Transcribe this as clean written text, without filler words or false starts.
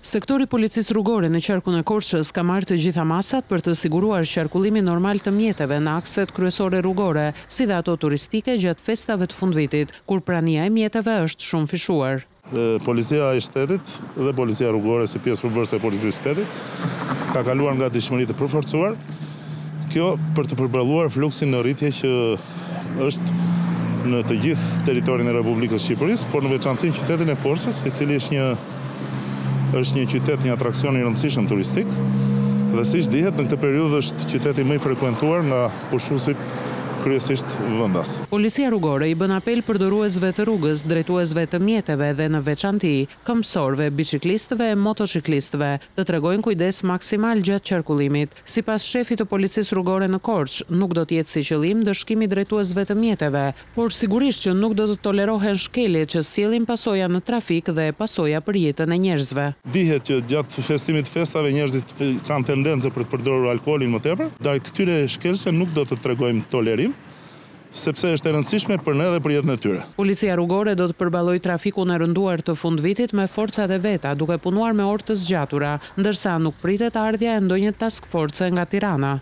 Sektori policisë rrugore në qarkun e Korçës ka marrë të gjitha masat për të siguruar qarkullimin normal të mjeteve në akset kryesore rrugore, si dhe ato turistike gjatë festave të fundvitit, kur prania e mjeteve është shumë fishuar. Policia e shtetit dhe policia rrugore si pjesë përbërëse e policisë shtetit ka kaluar nga dishmëri të përforcuar. Kjo për të përballuar fluksin në rritje që është në të gjithë territorin e Republikës Shqipërisë, por në veçantë në qytetin e Korçës, i cili është një qytet, një atrakcion i rëndësishëm turistik, dhe siç dihet në këtë periudhë është qyteti më i frekuentuar nga pushuesit kryesisht vendas. Policia rrugore i bën apel përdoruesve të rrugës, drejtuesve të mjeteve dhe në veçanti këmbësorëve, biçiklistëve e motociklistëve të tregojnë kujdes maksimal gjatë qarkullimit. Sipas shefit të policisë rrugore në Korçë, nuk do të jetë si qëllim dëshkimi drejtuesve të mjeteve, por sigurisht që nuk do të tolerohen shkeljet që sjellin pasoja në trafik dhe pasoja për jetën e njerëzve. Dihet që gjatë festimit të festave njerëzit kanë tendencë për të përdorur alkoolin më tepër, ndaj këtyre shkelshve nuk do të tregojmë tolerim, sepse është e rëndësishme për ne dhe për jetën e tyre. Policia rrugore do të përballojë trafikun e rënduar të fundvitit me forcat e veta, duke punuar me orë të zgjatura, ndërsa nuk pritet ardhja e ndonjë task force nga Tirana.